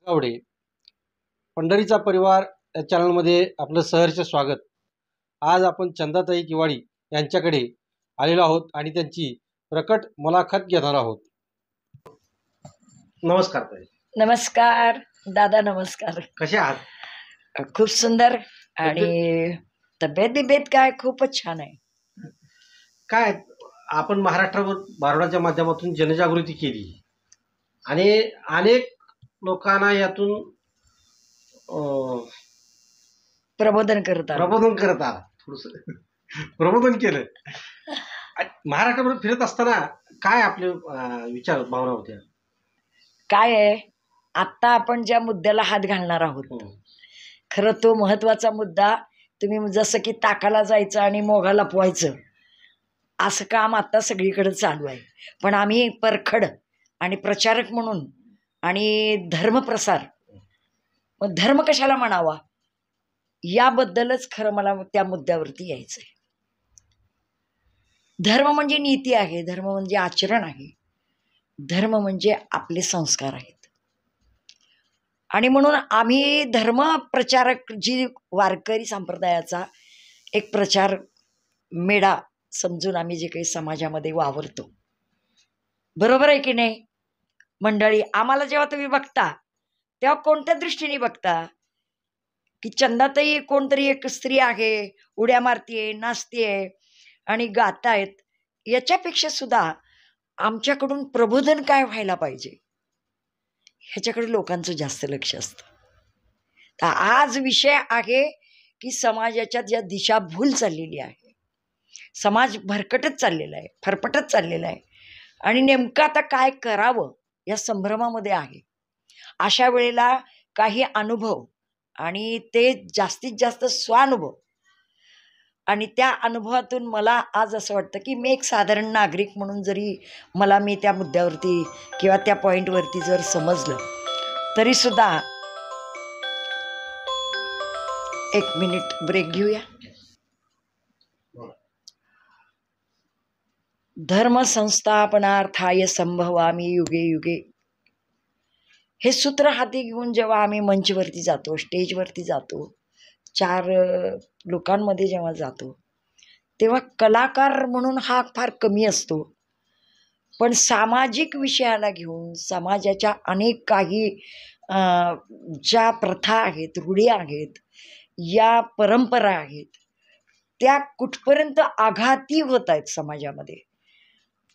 गावडे पंढरीचा परिवार या चॅनलमध्ये आपलं सहर्ष स्वागत. आज आपण चंदाताई किवाडी यांच्याकडे आलेलो आहोत आणि त्यांची प्रकट मुलाखत घेणार आहोत. नमस्कार ताई. नमस्कार दादा. नमस्कार. कसे आहात? खूप सुंदर. आणि तब्येत बिब्येत काय खूपच छान आहे. काय आपण महाराष्ट्रावर भारुडाच्या माध्यमातून जनजागृती केली आणि अनेक लोकांना यातून प्रबोधन करत आहात. प्रबोधन केलं. महाराष्ट्रावर फिरत असताना काय आपले विचार भावना होत्या? काय आहे, आत्ता आपण ज्या मुद्द्याला हात घालणार आहोत, खरं तो महत्वाचा मुद्दा. तुम्ही जसं की ताकाला जायचं आणि मोगाला पोहायचं असं काम आता सगळीकडे चालू आहे. पण आम्ही परखड आणि प्रचारक म्हणून आणि धर्मप्रसार, मग धर्म कशाला म्हणावा याबद्दलच खरं मला त्या मुद्द्यावरती यायचं आहे. धर्म म्हणजे नीती आहे, धर्म म्हणजे आचरण आहे, धर्म म्हणजे आपले संस्कार आहेत. आणि म्हणून आम्ही धर्म प्रचारक, जी वारकरी संप्रदायाचा एक प्रचार मेढा समजून आम्ही जे काही समाजामध्ये वावरतो, बरोबर आहे की नाही मंडळी? आम्हाला जेव्हा तुम्ही बघता तेव्हा कोणत्या दृष्टीने बघता? की चंदाताई कोणतरी एक स्त्री आहे, उड्या मारतीये, नाचतीये आणि गातायत, याच्यापेक्षा सुद्धा आमच्याकडून प्रबोधन काय व्हायला पाहिजे ह्याच्याकडे लोकांचं जास्त लक्ष असतं. तर आज विषय आहे की समाजाच्या ज्या दिशाभूल चाललेली आहे, समाज भरकटत चाललेला आहे, फरफटत चाललेला आहे आणि नेमकं आता काय करावं या संभ्रमामध्ये आहे. अशा वेळेला काही अनुभव आणि ते जास्तीत जास्त स्वानुभव, आणि त्या अनुभवातून मला आज असं वाटतं की मी एक साधारण नागरिक म्हणून जरी मला मी त्या मुद्द्यावरती किंवा त्या पॉईंटवरती जर समजलं तरीसुद्धा, एक मिनिट ब्रेक घेऊया. धर्म संस्थापनार्थाय संभवामी युगे युगे, हे सूत्र हाती घेऊन जेव्हा आम्ही मंचवरती जातो, स्टेजवरती जातो, चार लोकांमध्ये जेव्हा जातो, तेव्हा कलाकार म्हणून हा फार कमी असतो. पण सामाजिक विषयाला घेऊन समाजाच्या अनेक काही ज्या प्रथा आहेत, रूढी आहेत, या परंपरा आहेत, त्या कुठपर्यंत आघाती होत आहेत समाजामध्ये,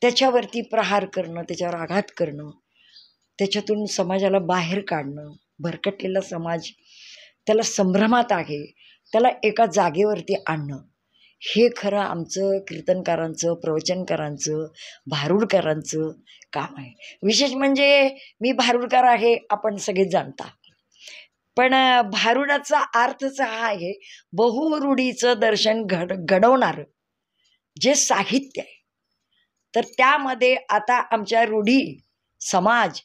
त्याच्यावरती प्रहार करणं, त्याच्यावर आघात करणं, त्याच्यातून समाजाला बाहेर काढणं. भरकटलेला समाज त्याला संभ्रमात आहे, त्याला एका जागेवरती आणणं, हे खरं आमचं कीर्तनकारांचं, प्रवचनकारांचं, भारुडकारांचं काम आहे. विशेष म्हणजे मी भारुडकार आहे, आपण सगळेच जाणता. पण भारुडाचा अर्थच हा आहे, बहुरूढीचं दर्शन घडवणारं जे साहित्य आहे. तर त्यामध्ये आता आमच्या रूढी, समाज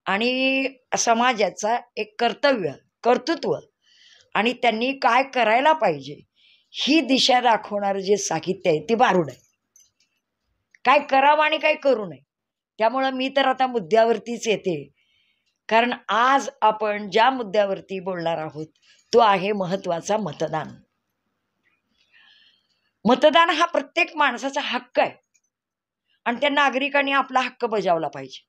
आणि समाजाचा एक कर्तृत्व आणि त्यांनी काय करायला पाहिजे ही दिशा दाखवणारं जे साहित्य आहे ते भारुड आहे. काय करावं आणि काय करू नये. त्यामुळं मी तर आता मुद्द्यावरतीच येते, कारण आज आपण ज्या मुद्द्यावरती बोलणार आहोत तो आहे महत्वाचा मतदान. मतदान हा प्रत्येक माणसाचा हक्क आहे आणि त्या नागरिकांनी आपला हक्क बजावला पाहिजे.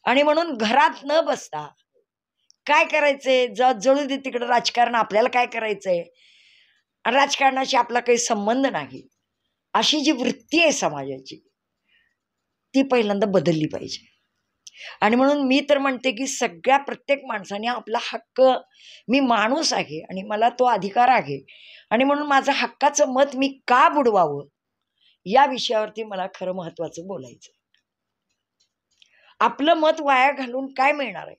आणि म्हणून घरात न बसता काय करायचंय, जळू दे तिकडं राजकारण, आपल्याला काय करायचंय, राजकारणाशी आपला काही संबंध नाही, अशी जी वृत्ती आहे समाजाची, ती पहिल्यांदा बदलली पाहिजे. आणि म्हणून मी तर म्हणते की प्रत्येक माणसाने आपला हक्क, मी माणूस आहे आणि मला तो अधिकार आहे, आणि म्हणून माझं हक्काचं मत मी का बुडवावं या विषयावरती मला खरं महत्वाचं बोलायचं. आपलं मत वाया घालून काय मिळणार आहे?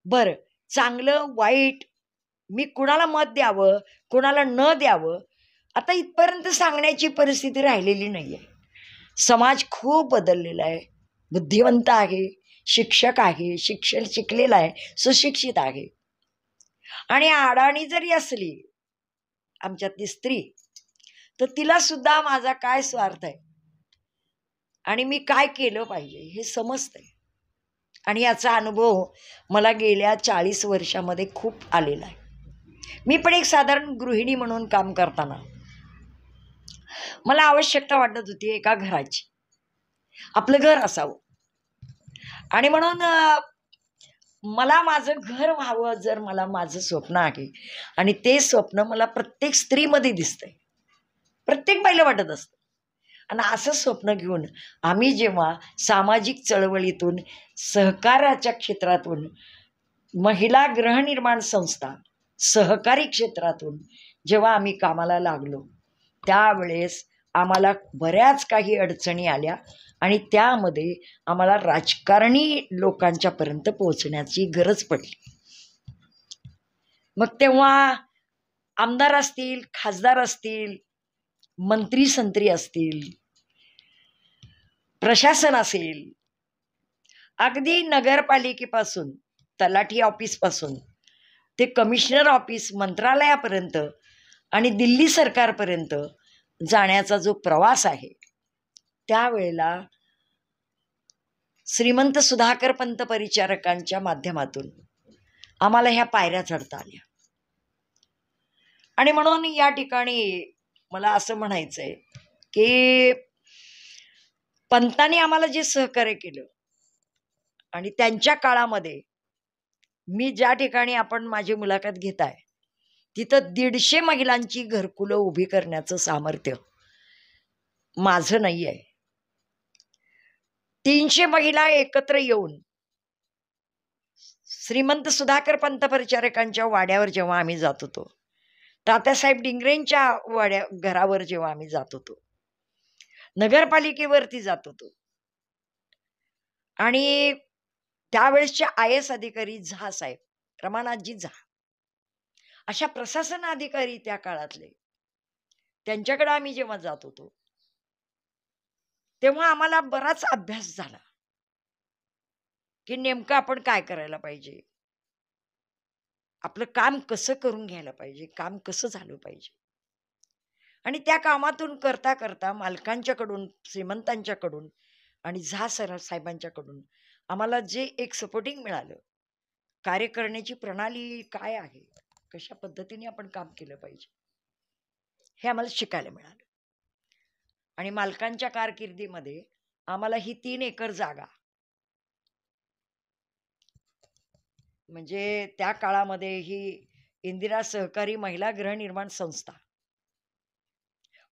बरं, चांगलं वाईट मी कुणाला मत द्यावं, कुणाला न द्यावं, आता इथपर्यंत सांगण्याची परिस्थिती राहिलेली नाही आहे. समाज खूप बदललेला आहे, बुद्धिवंत आहे, शिक्षक आहे, शिक्षण शिकलेला आहे, सुशिक्षित आहे. आणि अडाणी जरी असली आमच्यातली स्त्री, तर तिला सुद्धा माझा काय स्वार्थ आहे आणि मी काय केलं पाहिजे हे समजतंय. आणि याचा अनुभव मला गेल्या 40 वर्षामध्ये खूप आलेला आहे. मी पण एक साधारण गृहिणी म्हणून काम करताना मला आवश्यकता वाटत होती एका घराची, आपलं घर असावं. आणि म्हणून मला माझं घर व्हावं, जर मला माझं स्वप्न आहे आणि ते स्वप्न मला प्रत्येक स्त्रीमध्ये दिसतंय, प्रत्येक बाईला वाटत असतं. आणि असं स्वप्न घेऊन आम्ही जेव्हा सामाजिक चळवळीतून, सहकाराच्या क्षेत्रातून, महिला गृहनिर्माण संस्था, सहकारी क्षेत्रातून जेव्हा आम्ही कामाला लागलो, त्यावेळेस आम्हाला बऱ्याच काही अडचणी आल्या आणि त्यामध्ये आम्हाला राजकारणी लोकांच्यापर्यंत पोहोचण्याची गरज पडली. मग तेव्हा आमदार असतील, खासदार असतील, मंत्री संत्री असतील, प्रशासन असेल, अगदी नगरपालिकेपासून, तलाठी ऑफिसपासून ते कमिशनर ऑफिस, मंत्रालयापर्यंत आणि दिल्ली सरकारपर्यंत जाण्याचा जो प्रवास आहे, त्यावेळेला श्रीमंत सुधाकर पंत परिचारकांच्या माध्यमातून आम्हाला ह्या पायऱ्या चढता आल्या. आणि म्हणून या ठिकाणी मला असं म्हणायचंय की पंतांनी आम्हाला जे सहकार्य केलं आणि त्यांच्या काळामध्ये मी ज्या ठिकाणी आपण माझी मुलाखत घेताय तिथं 150 महिलांची घरकुलं उभी करण्याचं सामर्थ्य माझं नाही आहे. 300 महिला एकत्र येऊन श्रीमंत सुधाकर पंत परिचारकांच्या वाड्यावर जेव्हा आम्ही जात होतो, तात्यासाहेब डिंगरेंच्या घरावर जेव्हा आम्ही जात होतो, नगरपालिकेवरती जात होतो, आणि त्यावेळेसचे IAS अधिकारी झा साहेब, रमानाथजी झा, अशा प्रशासन अधिकारी त्या काळातले, त्यांच्याकडे आम्ही जेव्हा जात होतो तेव्हा आम्हाला बराच अभ्यास झाला की नेमकं आपण काय करायला पाहिजे, आपलं काम कसं करून घ्यायला पाहिजे, काम कसं झालं पाहिजे. आणि त्या कामातून करता करता मालकांच्याकडून, श्रीमंतांच्याकडून आणि झा सर साहेबांच्याकडून आम्हाला जे एक सपोर्टिंग मिळालं, कार्य करण्याची प्रणाली काय आहे, कशा पद्धतीने आपण काम केलं पाहिजे, हे आम्हाला शिकायला मिळालं. आणि मालकांच्या कारकिर्दीमध्ये आम्हाला ही 3 एकर जागा, म्हणजे त्या काळामध्ये ही इंदिरा सहकारी महिला गृहनिर्माण संस्था,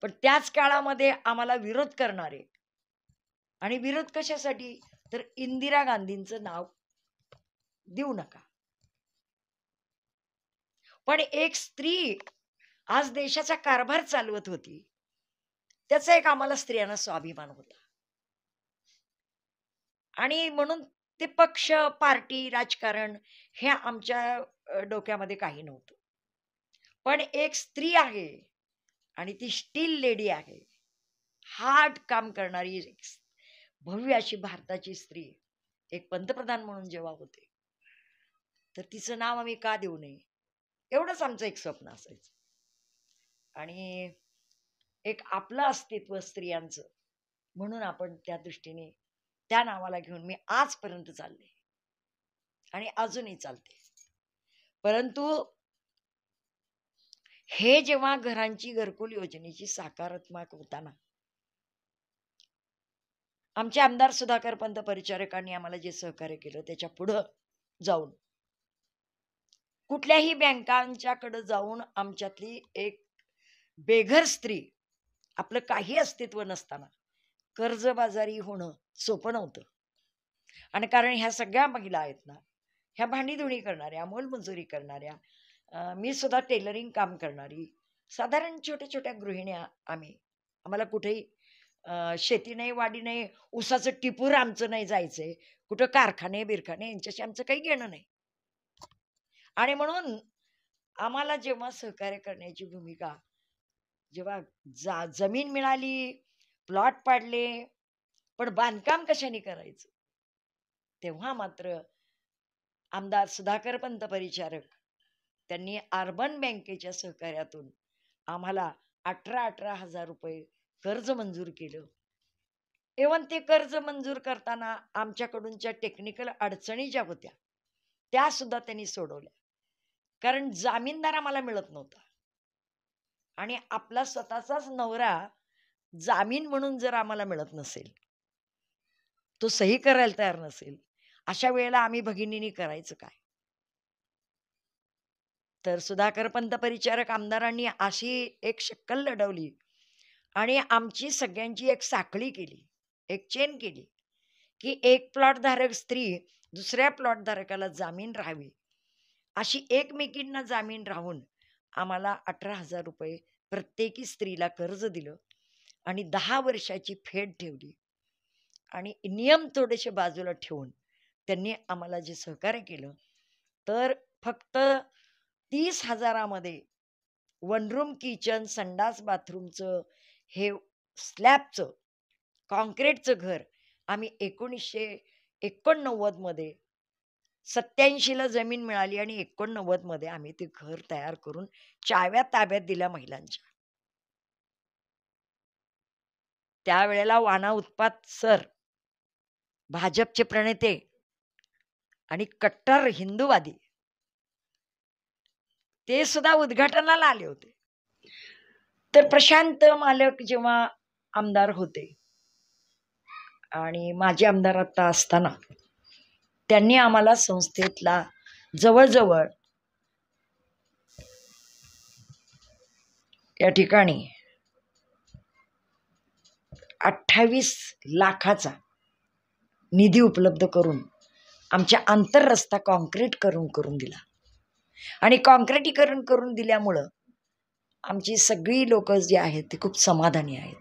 पण त्याच काळामध्ये आम्हाला विरोध करणारे, आणि विरोध कशासाठी, तर इंदिरा गांधींचं नाव देऊ नका. पण एक स्त्री आज देशाचा कारभार चालवत होती, त्याचा एक आम्हाला स्त्रियांना स्वाभिमान होता. आणि म्हणून ते पक्ष, पार्टी, राजकारण हे आमच्या डोक्यामध्ये काही नव्हतं. पण एक स्त्री आहे आणि ती स्टील लेडी आहे, हार्ड काम करणारी भव्य अशी भारताची स्त्री एक पंतप्रधान म्हणून जेव्हा होते, तर तिचं नाव आम्ही का देऊ नये, एवढंच आमचं एक स्वप्न असायचं. आणि एक आपलं अस्तित्व स्त्रियांचं म्हणून आपण त्या दृष्टीने त्या नावाला घेऊन मी आजपर्यंत चालले आणि अजूनही चालते. परंतु हे जेव्हा घरांची घरकुल योजनेची सकारात्मक होताना आमचे आमदार सुधाकर पंत परिचारकांनी आम्हाला जे सहकार्य केलं, त्याच्या पुढं जाऊन कुठल्याही बँकांच्याकडे जाऊन आमच्यातली एक बेघर स्त्री, आपलं काही अस्तित्व नसताना कर्जबाजारी होणं सोपं नव्हतं. आणि कारण ह्या सगळ्या महिला आहेत ना, ह्या भांडीधुणी करणाऱ्या, मोलमजुरी करणाऱ्या, मी सुद्धा टेलरिंग काम करणारी साधारण छोट्या छोट्या गृहिण्या आम्हाला कुठेही शेती नाही, वाडी नाही, ऊसाचं टिपूर आमचं नाही जायचंय, कुठं कारखाने बिरखाने यांच्याशी आमचं काही घेणं नाही. आणि म्हणून आम्हाला जेव्हा सहकार्य करण्याची भूमिका, जेव्हा जमीन मिळाली, प्लॉट पाडले, पण बांधकाम कशाने करायचं, तेव्हा मात्र आमदार सुधाकर पंत परिचारक त्यांनी अर्बन बँकेच्या सहकार्यातून आम्हाला 18,000 रुपये कर्ज मंजूर केलं. इव्हन ते कर्ज मंजूर करताना आमच्याकडूनच्या टेक्निकल अडचणी ज्या होत्या त्या सुद्धा त्यांनी सोडवल्या. कारण जामीनदार आम्हाला मिळत नव्हता आणि आपला स्वतःचाच नवरा जामीन म्हणून जर आम्हाला मिळत नसेल, तो सही करायला तयार नसेल, अशा वेळेला आम्ही भगिनींनी करायचं काय? तर सुधाकर पंत परिचारक आमदारांनी अशी एक शक्कल लढवली आणि आमची सगळ्यांची एक साखळी केली, एक चेन केली, की एक प्लॉटधारक स्त्री दुसऱ्या प्लॉटधारकाला जामीन राहावी, अशी एकमेकींना जामीन राहून आम्हाला 18,000 रुपये प्रत्येकी स्त्रीला कर्ज दिलं आणि 10 वर्षाची फेड ठेवली. आणि नियम थोडेसे बाजूला ठेवून त्यांनी आम्हाला जे सहकार्य केलं, तर फक्त 30,000मध्ये वन रूम किचन, संडास बाथरूमचं हे स्लॅबचं कॉन्क्रीटचं घर आम्ही 1989मध्ये 87ला जमीन मिळाली आणि 89मध्ये आम्ही ते घर तयार करून चाव्या ताब्यात दिल्या महिलांच्या. त्यावेळेला वाना उत्पात सर, भाजपचे प्रणेते आणि कट्टर हिंदूवादी, ते सुद्धा उद्घाटनाला आले होते. तर प्रशांत मालक जेव्हा आमदार होते आणि माजी आमदार आता असताना त्यांनी आम्हाला संस्थेतला जवळजवळ या ठिकाणी 28 लाखाचा निधी उपलब्ध करून आमच्या आंतररस्ता कॉन्क्रीट करून दिला. आणि कॉन्क्रिटीकरण करून दिल्यामुळं आमची सगळी लोक जी आहेत ते खूप समाधानी आहेत.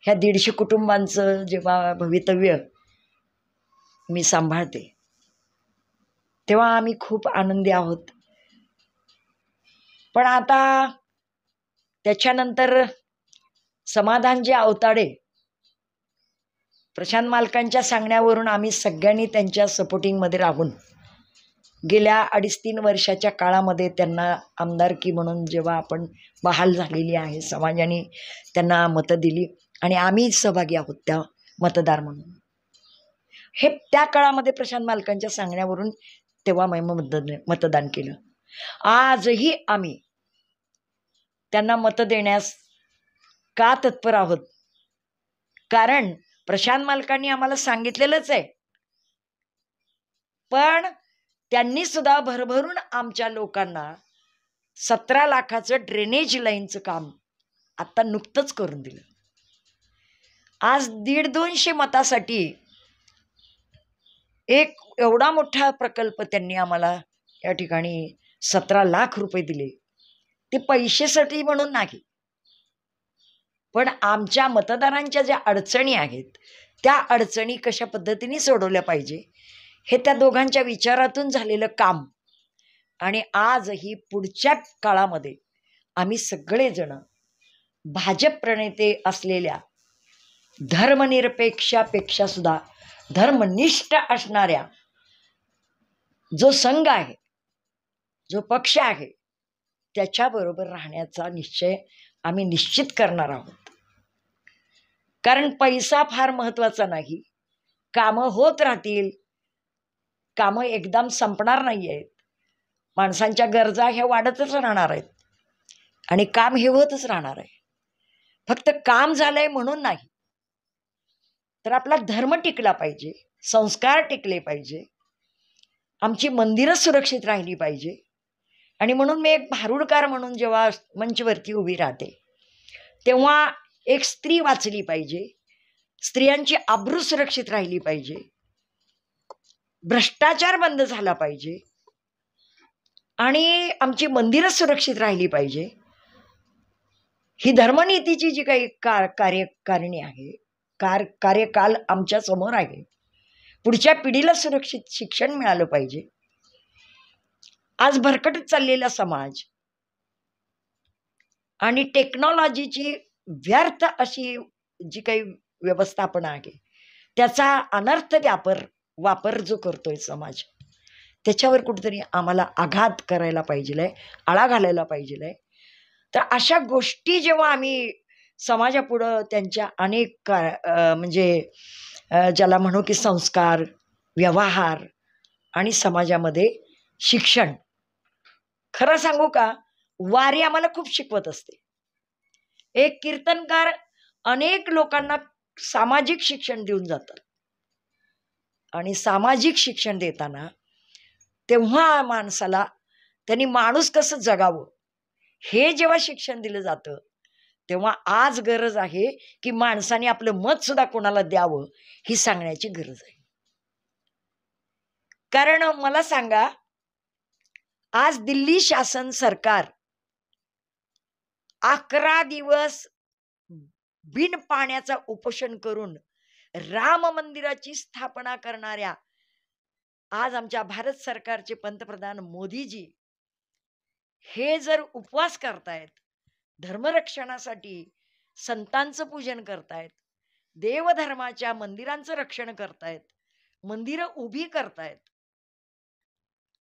ह्या 150 कुटुंबांचं जेव्हा भवितव्य मी सांभाळते तेव्हा आम्ही खूप आनंदी आहोत. पण आता त्याच्यानंतर समाधानजी अवताडे, प्रशांत मालकांच्या सांगण्यावरून आम्ही सगळ्यांनी त्यांच्या सपोर्टिंगमध्ये राहून गेल्या 2.5-3 वर्षाच्या काळामध्ये त्यांना आमदारकी म्हणून जेव्हा आपण बहाल झालेली आहे, समाजाने त्यांना मतं दिली आणि आम्ही सहभागी आहोत त्या मतदार म्हणून. हे त्या काळामध्ये प्रशांत मालकांच्या सांगण्यावरून तेव्हा मतदान केलं. आजही आम्ही त्यांना मतं देण्यास का तत्पर आहोत? कारण प्रशांत मालकांनी आम्हाला सांगितलेलंच आहे, पण त्यांनी सुद्धा भरभरून आमच्या लोकांना 17 लाखाचं ड्रेनेज लाईनचं काम आता नुकतंच करून दिलं. आज 150-200 मतासाठी एक एवढा मोठा प्रकल्प त्यांनी आम्हाला या ठिकाणी 17 लाख रुपये दिले. ते पैशासाठी म्हणून नाही, पण आमच्या मतदारांच्या ज्या अडचणी आहेत त्या अडचणी कशा पद्धतीने सोडवल्या पाहिजे हे त्या दोघांच्या विचारातून झालेलं काम. आणि आजही पुढच्या काळामध्ये आम्ही सगळेजण भाजप प्रणेते असलेल्या धर्मनिरपेक्षापेक्षा सुद्धा धर्मनिष्ठ असणाऱ्या जो संघ आहे, जो पक्ष आहे, त्याच्याबरोबर राहण्याचा निश्चय आम्ही निश्चित करणार आहोत. कारण पैसा फार महत्त्वाचा नाही, कामं होत राहतील. कामं एकदम संपणार नाही आहेत. माणसांच्या गरजा ह्या वाढतच राहणार आहेत आणि काम हे होतच राहणार आहे. फक्त काम झालंय म्हणून नाही, तर आपला धर्म टिकला पाहिजे, संस्कार टिकले पाहिजे, आमची मंदिरं सुरक्षित राहिली पाहिजे. आणि म्हणून मी एक भारुडकार म्हणून जेव्हा मंचवरती उभी राहते तेव्हा एक स्त्री वाचली पाहिजे, स्त्रियांची आबरू सुरक्षित राहिली पाहिजे, भ्रष्टाचार बंद झाला पाहिजे आणि आमची मंदिरं सुरक्षित राहिली पाहिजे. ही धर्मनीतीची जी काही कार्यकारिणी आहे, कार्यकाल आमच्या समोर आहे. पुढच्या पिढीला सुरक्षित शिक्षण मिळालं पाहिजे. आज भरकटत चाललेला समाज आणि टेक्नॉलॉजीची व्यर्थ अशी जी काही व्यवस्थापना आहे त्याचा अनर्थ वापर जो करतोय समाज, त्याच्यावर कुठेतरी आम्हाला आघात करायला पाहिजे, आळा घालायला पाहिजे. तर अशा गोष्टी जेव्हा आम्ही समाजापुढं त्यांच्या अनेक ज्याला म्हणू की संस्कार, व्यवहार आणि समाजामध्ये शिक्षण. खरं सांगू का, वारी आम्हाला खूप शिकवत असते. एक कीर्तनकार अनेक लोकांना सामाजिक शिक्षण देऊन जातात. आणि सामाजिक शिक्षण देताना तेव्हा माणसाला त्यांनी माणूस कसं जगावं हे जेव्हा शिक्षण दिलं जातं, तेव्हा आज गरज आहे की माणसाने आपलं मत सुद्धा कोणाला द्यावं ही सांगण्याची गरज आहे. कारण मला सांगा, आज दिल्ली शासन सरकार 11 दिवस बिन पाण्याचा उपोषण करून राम मंदिराची स्थापना करणाऱ्या आज आमच्या भारत सरकारचे पंतप्रधान मोदीजी हे जर उपवास करतायत, धर्मरक्षणासाठी संतांचं पूजन करतायत, देवधर्माच्या मंदिरांचं रक्षण करतायत, मंदिरं उभी करतायत,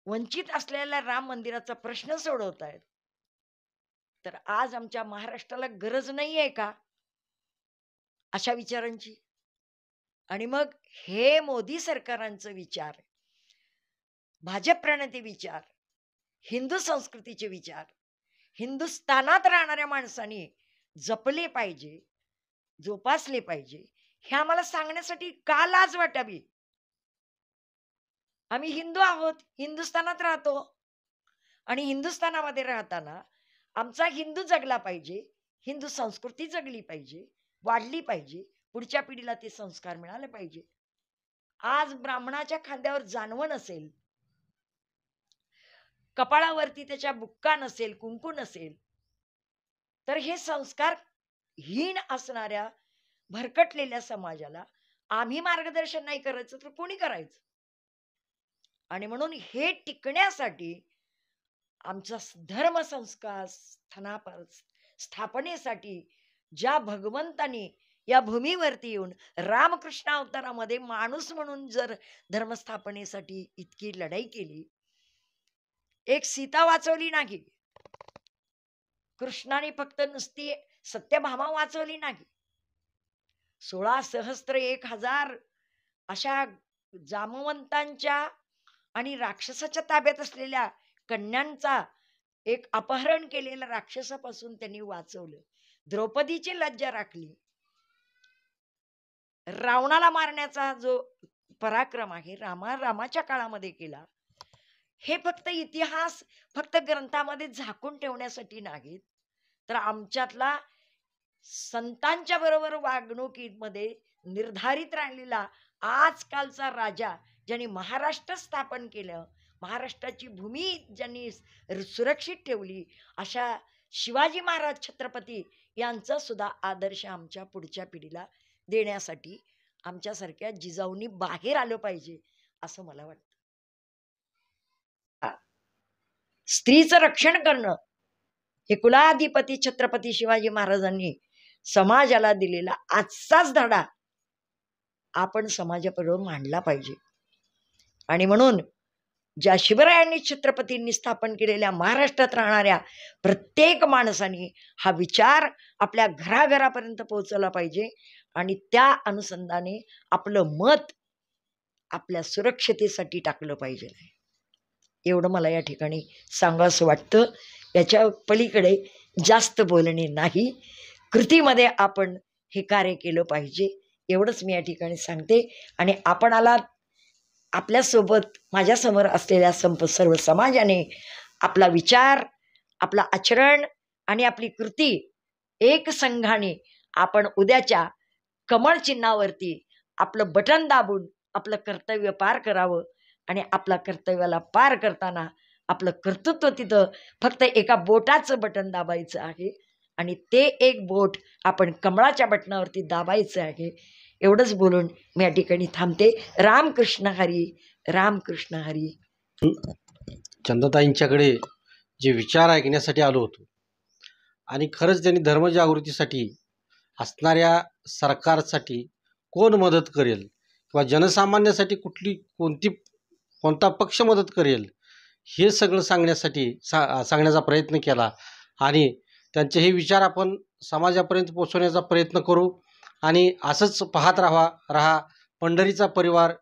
वंचित असलेल्या राम मंदिराचा प्रश्न सोडवतायत, तर आज आमच्या महाराष्ट्राला गरज नाही आहे का अशा विचारांची? आणि मग हे मोदी सरकारांचं विचार, भाजप प्रणित विचार, हिंदू संस्कृतीचे विचार हिंदुस्थानात राहणाऱ्या माणसांनी जपले पाहिजे, जोपासले पाहिजे, हे आम्हाला सांगण्यासाठी का लाज वाटावी? आम्ही हिंदू आहोत, हिंदुस्थानात राहतो आणि हिंदुस्थानामध्ये राहताना आमचा हिंदू जगला पाहिजे, हिंदू संस्कृती जगली पाहिजे, वाढली पाहिजे, पुढच्या पिढीला ते संस्कार मिळाले पाहिजे. आज ब्राह्मणाच्या खांद्यावर जानवं नसेल, कपाळावरती त्याच्या बुक्का नसेल, कुंकू नसेल, तर हे संस्कार हीन असणाऱ्या भरकटलेल्या समाजाला आम्ही मार्गदर्शन नाही करायचं तर कोणी करायचं? आणि म्हणून हे टिकण्यासाठी आमचा धर्म संस्कार स्थापनेसाठी ज्या भगवंतानी या भूमीवरती येऊन रामकृष्ण अवतारामध्ये माणूस म्हणून जर धर्मस्थापनेसाठी इतकी लढाई केली, एक सीता वाचवली नाही, कृष्णाने फक्त नुसती सत्यभामा वाचवली नाही, 16 सहस्त्र 1000 अशा जामवंतांच्या आणि राक्षसाच्या ताब्यात असलेल्या कन्यांचा एक अपहरण केलेल्या राक्षसापासून त्यांनी वाचवलं. द्रौपदीची लज्जा राखली. रावणाला मारण्याचा जो पराक्रम आहे रामाच्या काळामध्ये केला. हे फक्त इतिहास फक्त ग्रंथामध्ये झाकून ठेवण्यासाठी नाहीत, तर आमच्यातला संतांच्या बरोबर वागणुकीमध्ये निर्धारित राहिलेला आजकालचा राजा ज्यांनी महाराष्ट्र स्थापन केलं, महाराष्ट्राची भूमी ज्यांनी सुरक्षित ठेवली, अशा शिवाजी महाराज छत्रपती यांचा सुद्धा आदर्श आमच्या पुढच्या पिढीला देण्यासाठी आमच्यासारख्या जिजाऊंनी बाहेर आलं पाहिजे असं मला वाटतं. स्त्रीचं रक्षण करणं हे कुलाधिपती छत्रपती शिवाजी महाराजांनी समाजाला दिलेला आजचाच धडा आपण समाजापुढे मांडला पाहिजे. आणि म्हणून ज्या शिवरायांनी छत्रपतींनी स्थापन केलेल्या महाराष्ट्रात राहणाऱ्या प्रत्येक माणसाने हा विचार आपल्या घराघरापर्यंत पोहोचवला पाहिजे आणि त्या अनुषंगाने आपलं मत आपल्या सुरक्षतेसाठी टाकलं पाहिजे. एवढं मला या ठिकाणी सांगावंसं वाटतं. याच्या पलीकडे जास्त बोलणे नाही, कृतीमध्ये आपण हे कार्य केलं पाहिजे एवढंच मी या ठिकाणी सांगते. आणि आपण आलात, आपल्यासोबत माझ्यासमोर असलेल्या सर्व समाजाने आपला विचार, आपला आचरण आणि आपली कृती एक संघाने आपण उद्याच्या कमळ चिन्हावरती आपलं बटन दाबून आपलं कर्तव्य पार करावं. आणि आपल्या कर्तव्याला पार करताना आपलं कर्तृत्व तिथं फक्त एका बोटाचं बटन दाबायचं आहे आणि ते एक बोट आपण कमळाच्या बटनावरती दाबायचं आहे. एवढंच बोलून मी या ठिकाणी थांबते. रामकृष्ण हरी, रामकृष्ण हरी. चंदाताईंच्याकडे जे विचार ऐकण्यासाठी आलो होतो आणि खरंच त्यांनी धर्मजागृतीसाठी असणाऱ्या सरकारसाठी कोण मदत करेल किंवा जनसामान्यासाठी कोणता पक्ष मदत करेल हे सगळं सांगण्याचा प्रयत्न केला. आणि त्यांचेही विचार आपण समाजापर्यंत पोचवण्याचा प्रयत्न करू आणि असंच पाहत राहा पंढरीचा परिवार